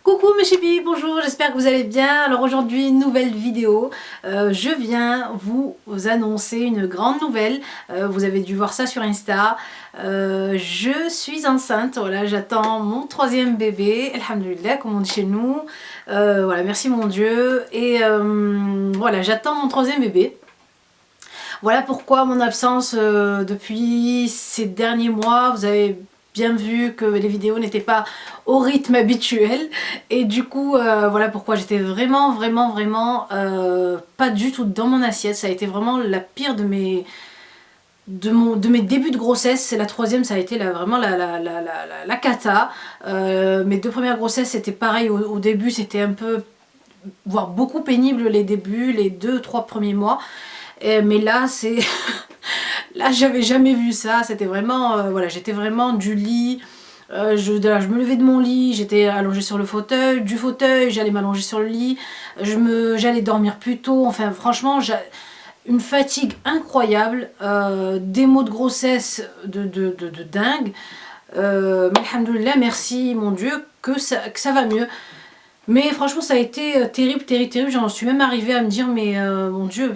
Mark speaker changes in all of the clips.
Speaker 1: Coucou mes chibis, bonjour, j'espère que vous allez bien. Alors aujourd'hui, nouvelle vidéo. Je viens vous annoncer une grande nouvelle. Vous avez dû voir ça sur Insta. Je suis enceinte, voilà, j'attends mon troisième bébé, alhamdoulilah, comme on dit chez nous. Voilà, merci mon Dieu. Et voilà, j'attends mon troisième bébé. Voilà pourquoi mon absence depuis ces derniers mois. Vous avez bien vu que les vidéos n'étaient pas au rythme habituel et du coup voilà pourquoi j'étais vraiment pas du tout dans mon assiette. Ça a été vraiment la pire de mes débuts de grossesse. C'est la troisième, ça a été vraiment la cata. Mes deux premières grossesses c'était pareil, au début c'était un peu, voire beaucoup pénible les débuts, les 2-3 premiers mois. Mais là c'est là j'avais jamais vu ça, c'était vraiment voilà, j'étais vraiment du lit, je me levais de mon lit, j'étais allongée sur le fauteuil, du fauteuil j'allais m'allonger sur le lit, j'allais dormir plus tôt, enfin franchement une fatigue incroyable, des maux de grossesse de dingue, mais alhamdoulilah, merci mon Dieu que ça va mieux. Mais franchement ça a été terrible, j'en suis même arrivée à me dire mais mon Dieu,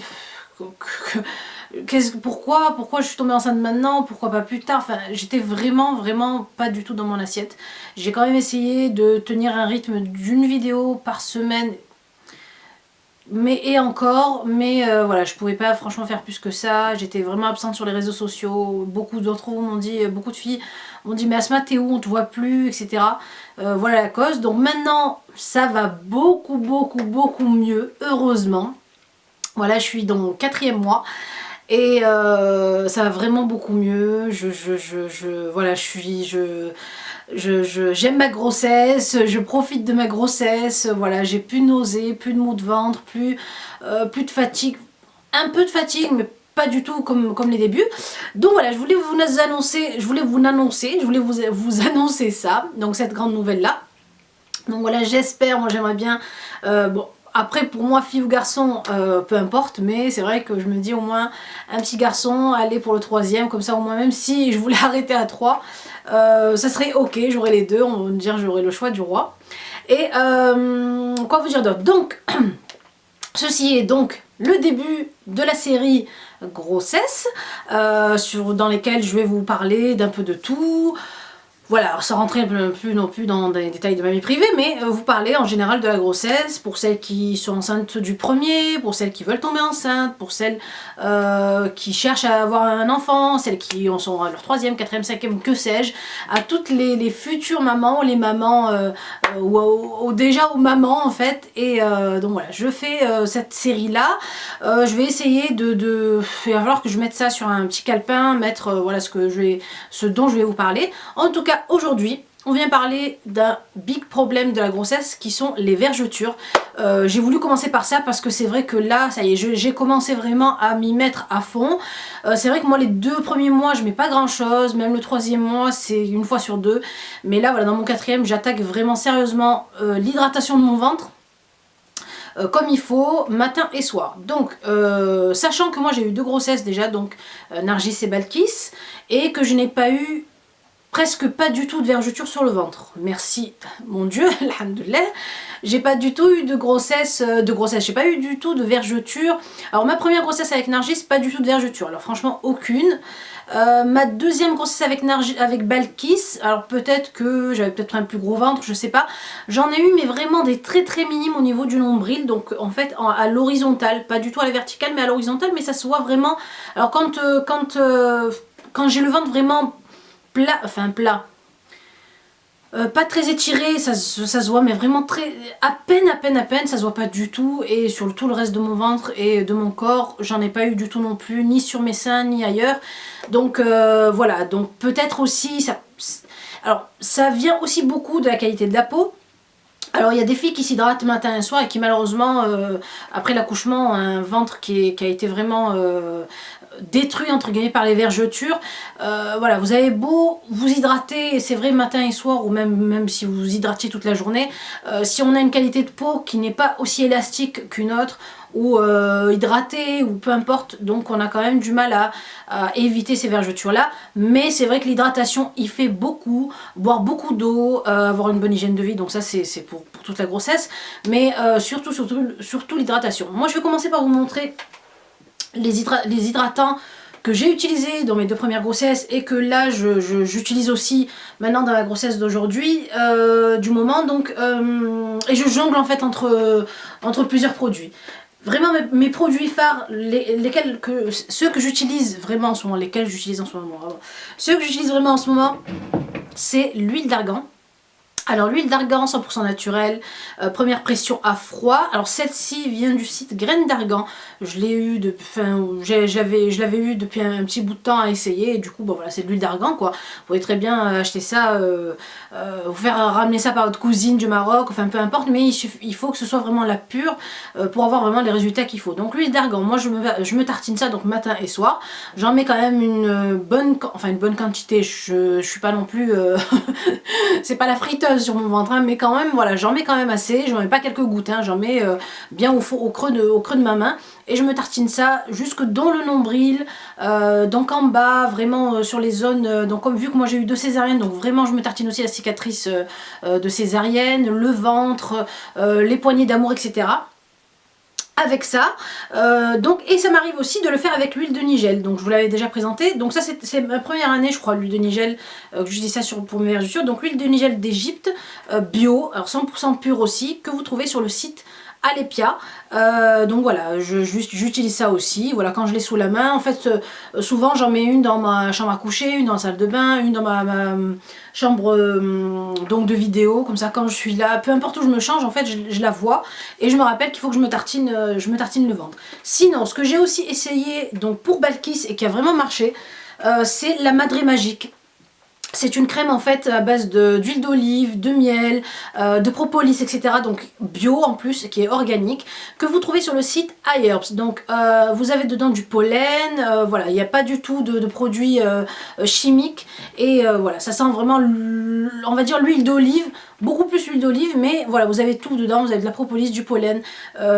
Speaker 1: pourquoi je suis tombée enceinte maintenant, pourquoi pas plus tard. Enfin j'étais vraiment pas du tout dans mon assiette. J'ai quand même essayé de tenir un rythme d'une vidéo par semaine, mais voilà, je pouvais pas franchement faire plus que ça. J'étais vraiment absente sur les réseaux sociaux. Beaucoup d'entre vous m'ont dit, beaucoup de filles m'ont dit mais Asma t'es où, on te voit plus, etc. Voilà la cause. Donc maintenant ça va beaucoup mieux, heureusement. Voilà, je suis dans mon 4e mois et ça va vraiment beaucoup mieux. Voilà, j'aime ma grossesse, je profite de ma grossesse. Voilà, j'ai plus de nausées, plus de maux de ventre, plus de fatigue, un peu de fatigue, mais pas du tout comme les débuts. Donc voilà, je voulais vous annoncer ça, donc cette grande nouvelle là. Donc voilà, j'espère, moi j'aimerais bien, bon, après pour moi fille ou garçon peu importe, mais c'est vrai que je me dis au moins un petit garçon, aller pour le troisième, comme ça au moins même si je voulais arrêter à 3, ça serait ok, j'aurais les deux, on va dire j'aurais le choix du roi. Et quoi vous dire d'autre, donc ceci est donc le début de la série grossesse, dans lesquelles je vais vous parler d'un peu de tout. Voilà, sans rentrer plus non plus dans des détails de ma vie privée, mais vous parlez en général de la grossesse, pour celles qui sont enceintes du premier, pour celles qui veulent tomber enceinte, pour celles qui cherchent à avoir un enfant, celles qui en sont à leur 3e, 4e, 5e, que sais-je, à toutes les futures mamans, les mamans, ou déjà aux mamans en fait, et donc voilà, je fais cette série-là, je vais essayer il va falloir que je mette ça sur un petit calepin, mettre voilà ce dont je vais vous parler. En tout cas, aujourd'hui, on vient parler d'un big problème de la grossesse qui sont les vergetures. J'ai voulu commencer par ça parce que c'est vrai que là, ça y est, j'ai commencé vraiment à m'y mettre à fond. C'est vrai que moi, les 2 premiers mois, je mets pas grand chose, même le 3e mois, c'est une fois sur 2. Mais là, voilà, dans mon 4e, j'attaque vraiment sérieusement l'hydratation de mon ventre. Comme il faut, matin et soir. Donc, sachant que moi j'ai eu 2 grossesses déjà, donc Nargis et Balkis, et que je n'ai pas eu presque pas du tout de vergeture sur le ventre. Merci mon Dieu, alhamdoulilah. J'ai pas du tout eu de grossesse, j'ai pas eu du tout de vergeture. Alors ma première grossesse avec Nargis, pas du tout de vergeture. Alors franchement aucune. Ma 2e grossesse avec Balkis, alors peut-être que j'avais peut-être un plus gros ventre, je sais pas. J'en ai eu mais vraiment des très minimes au niveau du nombril, donc en fait à l'horizontale, pas du tout à la verticale mais à l'horizontale, mais ça se voit vraiment. Alors quand j'ai le ventre vraiment plat, pas très étiré, ça se voit, mais vraiment très, à peine, ça se voit pas du tout. Et sur tout le reste de mon ventre et de mon corps, j'en ai pas eu du tout non plus, ni sur mes seins, ni ailleurs. Donc voilà, donc peut-être aussi, alors ça vient aussi beaucoup de la qualité de la peau. Alors il y a des filles qui s'hydratent matin et soir et qui malheureusement après l'accouchement ont un ventre qui a été vraiment détruit entre guillemets par les vergetures. Voilà, vous avez beau vous hydrater, c'est vrai matin et soir, ou même si vous vous hydratiez toute la journée, si on a une qualité de peau qui n'est pas aussi élastique qu'une autre, ou hydraté ou peu importe, donc on a quand même du mal à éviter ces vergetures là, mais c'est vrai que l'hydratation il fait beaucoup, boire beaucoup d'eau, avoir une bonne hygiène de vie, donc ça c'est pour toute la grossesse, mais surtout l'hydratation. Moi je vais commencer par vous montrer les hydratants que j'ai utilisé dans mes 2 premières grossesses et que là j'utilise aussi maintenant dans la grossesse d'aujourd'hui, du moment, donc et je jongle en fait entre plusieurs produits. Vraiment mes produits phares, ceux que j'utilise vraiment en ce moment, ceux que j'utilise vraiment en ce moment, c'est l'huile d'argan. Alors l'huile d'argan 100% naturelle, première pression à froid. Alors celle-ci vient du site Graines d'Argan. Je l'ai eu depuis, je l'avais eu depuis un petit bout de temps à essayer. Et du coup, bon voilà, c'est de l'huile d'argan quoi. Vous pouvez très bien acheter ça, vous faire ramener ça par votre cousine du Maroc, enfin peu importe. Mais il faut que ce soit vraiment la pure pour avoir vraiment les résultats qu'il faut. Donc l'huile d'argan, moi je me tartine ça donc matin et soir. J'en mets quand même une bonne quantité. Je suis pas non plus, c'est pas la friteuse sur mon ventre, hein, mais quand même voilà, j'en mets quand même assez, j'en mets pas quelques gouttes, hein, j'en mets bien au creux de ma main, et je me tartine ça jusque dans le nombril, donc en bas, vraiment sur les zones, donc comme vu que moi j'ai eu 2 césariennes, donc vraiment je me tartine aussi la cicatrice de césarienne, le ventre, les poignées d'amour, etc. Avec ça, donc, et ça m'arrive aussi de le faire avec l'huile de nigel, donc je vous l'avais déjà présenté, donc ça c'est ma première année je crois, l'huile de nigel, que je dis ça pour mes vergetures, donc l'huile de nigel d'Égypte, bio, alors 100% pure aussi, que vous trouvez sur le site Alepia, donc voilà, j'utilise ça aussi, voilà, quand je l'ai sous la main, en fait souvent j'en mets une dans ma chambre à coucher, une dans la salle de bain, une dans ma chambre donc de vidéo, comme ça quand je suis là, peu importe où je me change, en fait je la vois, et je me rappelle qu'il faut que je me tartine le ventre. Sinon, ce que j'ai aussi essayé donc pour Balkis et qui a vraiment marché, c'est la Madré Magique. C'est une crème en fait à base d'huile d'olive, de miel, de propolis, etc. Donc bio en plus, qui est organique, que vous trouvez sur le site iHerbs. Donc vous avez dedans du pollen, voilà, il n'y a pas du tout de produits chimiques. Et voilà, ça sent vraiment, on va dire l'huile d'olive, beaucoup plus l'huile d'olive, mais voilà, vous avez tout dedans, vous avez de la propolis, du pollen,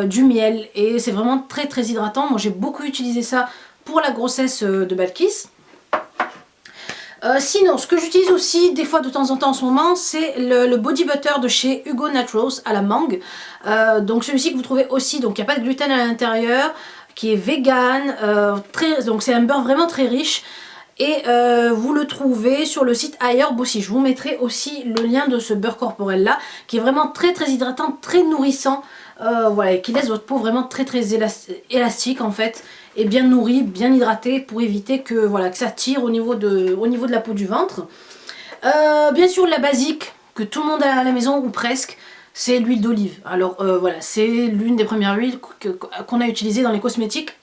Speaker 1: du miel, et c'est vraiment très très hydratant. Moi j'ai beaucoup utilisé ça pour la grossesse de Balkis. Sinon, ce que j'utilise aussi des fois de temps en temps en ce moment, c'est le body butter de chez Hugo Naturals à la mangue. Donc celui-ci que vous trouvez aussi, donc il n'y a pas de gluten à l'intérieur, qui est vegan, donc c'est un beurre vraiment très riche. Et vous le trouvez sur le site iHerb aussi. Je vous mettrai aussi le lien de ce beurre corporel là, qui est vraiment très très hydratant, très nourrissant. Voilà, et qui laisse votre peau vraiment très très élastique en fait, et bien nourrie, bien hydratée, pour éviter que, voilà, que ça tire au niveau de la peau du ventre. Bien sûr la basique que tout le monde a à la maison, ou presque, c'est l'huile d'olive. Alors voilà, c'est l'une des premières huiles qu'on a utilisées dans les cosmétiques.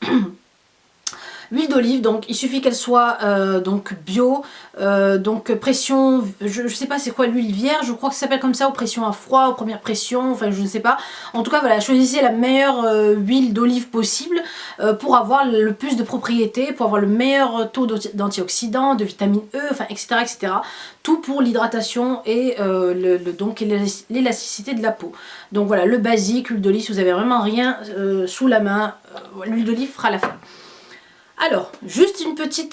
Speaker 1: L'huile d'olive, donc il suffit qu'elle soit donc bio, donc pression, je sais pas c'est quoi l'huile vierge, je crois que ça s'appelle comme ça, ou pression à froid, ou première pression, enfin je ne sais pas. En tout cas voilà, choisissez la meilleure huile d'olive possible pour avoir le plus de propriétés, pour avoir le meilleur taux d'antioxydants, de vitamine E, enfin etc. etc. Tout pour l'hydratation et donc l'élasticité de la peau. Donc voilà, le basique, l'huile d'olive, si vous avez vraiment rien sous la main, l'huile d'olive fera l'affaire. Alors, juste un petit,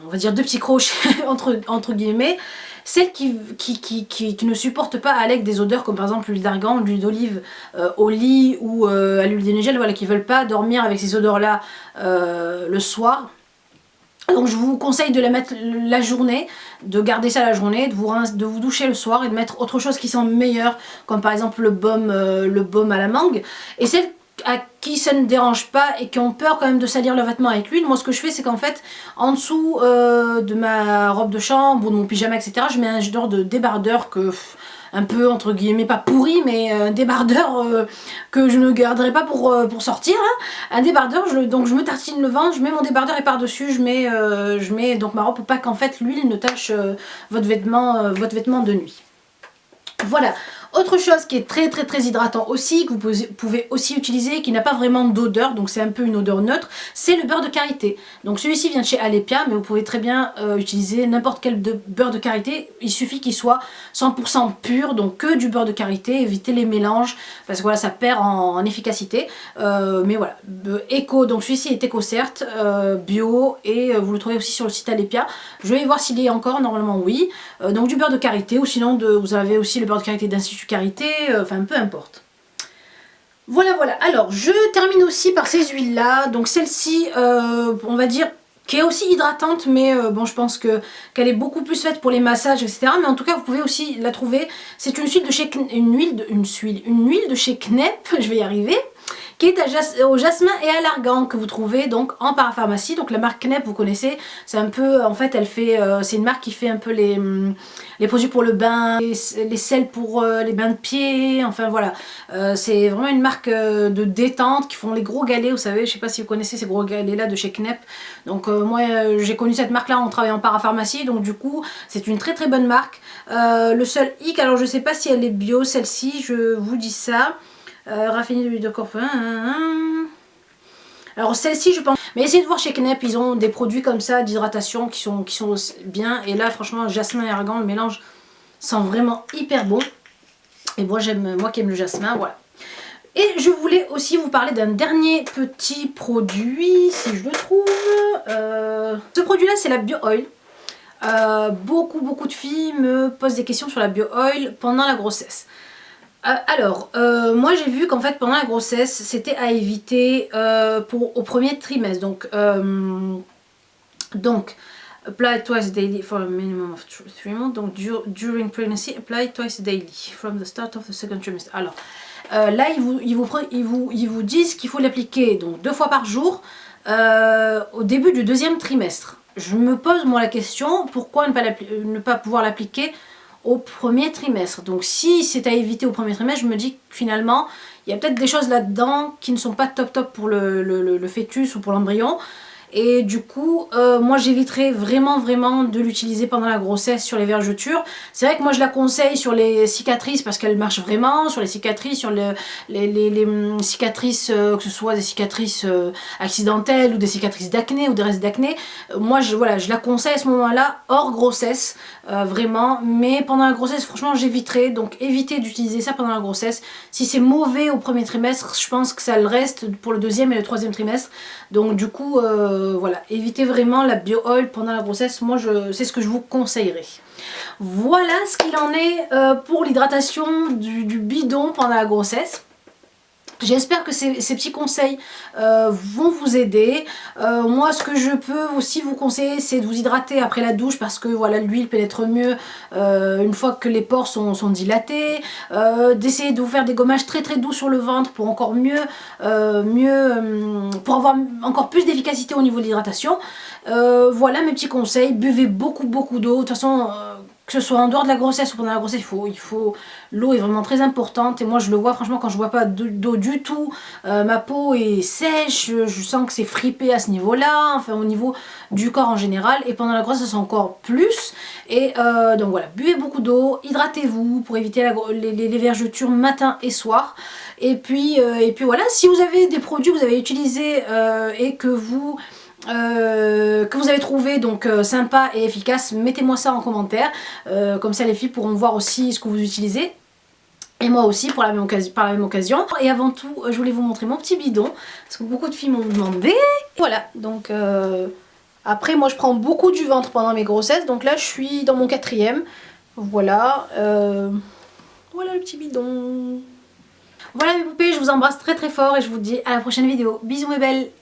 Speaker 1: on va dire 2 petits crochets entre guillemets. Celles qui ne supportent pas avec des odeurs comme par exemple l'huile d'argan, l'huile d'olive au lit ou à l'huile de nigel, voilà, qui ne veulent pas dormir avec ces odeurs là le soir. Donc je vous conseille de la mettre la journée, de garder ça la journée, de vous doucher le soir et de mettre autre chose qui sent meilleur, comme par exemple le baume à la mangue. Et celles à qui ça ne dérange pas et qui ont peur quand même de salir le vêtement avec l'huile, moi ce que je fais c'est qu'en fait en dessous de ma robe de chambre ou de mon pyjama, etc., je mets un genre de débardeur un peu entre guillemets pas pourri, mais un débardeur que je ne garderai pas pour sortir, hein. Un débardeur, donc je me tartine le ventre, je mets mon débardeur et par dessus je mets donc ma robe pour pas qu'en fait l'huile ne tache votre vêtement de nuit. Voilà. Autre chose qui est très hydratant aussi, que vous pouvez aussi utiliser, qui n'a pas vraiment d'odeur, donc c'est un peu une odeur neutre, c'est le beurre de karité. Donc celui-ci vient de chez Alepia, mais vous pouvez très bien utiliser n'importe quel beurre de karité. Il suffit qu'il soit 100% pur, donc que du beurre de karité, évitez les mélanges, parce que voilà, ça perd en efficacité. Mais voilà, éco, donc celui-ci est EcoCert, bio, et vous le trouvez aussi sur le site Alepia. Je vais voir s'il y est encore, normalement oui. Donc du beurre de karité, ou sinon vous avez aussi le beurre de karité d'Institut Karité, enfin peu importe. Voilà, alors je termine aussi par ces huiles là, donc celle-ci on va dire qui est aussi hydratante, mais bon, je pense qu'elle est beaucoup plus faite pour les massages, etc. Mais en tout cas, vous pouvez aussi la trouver. C'est une huile de chez Knep, je vais y arriver, qui est au jasmin et à l'argan, que vous trouvez donc en parapharmacie. Donc la marque Knep, vous connaissez, c'est un peu, en fait, elle fait, c'est une marque qui fait un peu les produits pour le bain, les sels pour les bains de pied, enfin voilà. C'est vraiment une marque de détente qui font les gros galets, vous savez, je sais pas si vous connaissez ces gros galets là de chez Knep. Donc moi j'ai connu cette marque là en travaillant en parapharmacie, donc du coup c'est une très bonne marque. Le seul hic, alors je sais pas si elle est bio celle-ci, je vous dis ça. Raffiné d'huile de corps. Alors celle-ci je pense, mais essayez de voir chez Knep, ils ont des produits comme ça d'hydratation qui sont bien, et là franchement jasmin et argan, le mélange sent vraiment hyper bon, et moi j'aime, moi qui aime le jasmin, voilà. Et je voulais aussi vous parler d'un dernier petit produit, si je le trouve. Ce produit là c'est la Bio Oil. Beaucoup de filles me posent des questions sur la Bio Oil pendant la grossesse. Moi j'ai vu qu'en fait pendant la grossesse c'était à éviter au premier trimestre, donc apply twice daily for a minimum of 3 months, donc during pregnancy apply twice daily from the start of the second trimester. Alors là ils vous disent qu'il faut l'appliquer donc 2 fois par jour au début du deuxième trimestre. Je me pose moi la question, pourquoi ne pas pouvoir l'appliquer au premier trimestre? Donc si c'est à éviter au premier trimestre, je me dis que finalement il y a peut-être des choses là-dedans qui ne sont pas top pour le fœtus ou pour l'embryon. Et du coup, moi j'éviterais vraiment de l'utiliser pendant la grossesse sur les vergetures. C'est vrai que moi je la conseille sur les cicatrices parce qu'elle marche vraiment, sur les cicatrices, sur les cicatrices, que ce soit des cicatrices accidentelles ou des cicatrices d'acné ou des restes d'acné. Moi je la conseille à ce moment-là, hors grossesse, vraiment. Mais pendant la grossesse, franchement j'éviterais, donc évitez d'utiliser ça pendant la grossesse. Si c'est mauvais au premier trimestre, je pense que ça le reste pour le deuxième et le troisième trimestre. Donc du coup, voilà, évitez vraiment la Bio Oil pendant la grossesse, moi c'est ce que je vous conseillerais. Voilà ce qu'il en est pour l'hydratation du bidon pendant la grossesse. J'espère que ces petits conseils vont vous aider. Moi ce que je peux aussi vous conseiller, c'est de vous hydrater après la douche, parce que voilà, l'huile pénètre mieux une fois que les pores sont dilatés. D'essayer de vous faire des gommages très doux sur le ventre pour encore pour avoir encore plus d'efficacité au niveau de l'hydratation. Voilà mes petits conseils. Buvez beaucoup d'eau. De toute façon, que ce soit en dehors de la grossesse ou pendant la grossesse, l'eau est vraiment très importante, et moi je le vois franchement quand je bois pas d'eau du tout, ma peau est sèche, je sens que c'est fripé à ce niveau là, enfin au niveau du corps en général, et pendant la grossesse encore plus. Et donc voilà, buvez beaucoup d'eau, hydratez-vous pour éviter les vergetures matin et soir. Et puis voilà, si vous avez des produits que vous avez utilisés et que vous avez trouvé donc sympa et efficace, mettez-moi ça en commentaire, comme ça les filles pourront voir aussi ce que vous utilisez, et moi aussi par la même occasion. Et avant tout, je voulais vous montrer mon petit bidon, parce que beaucoup de filles m'ont demandé. Voilà, donc après moi je prends beaucoup du ventre pendant mes grossesses, donc là je suis dans mon 4e. Voilà, voilà le petit bidon. Voilà mes poupées, je vous embrasse très fort et je vous dis à la prochaine vidéo. Bisous mes belles.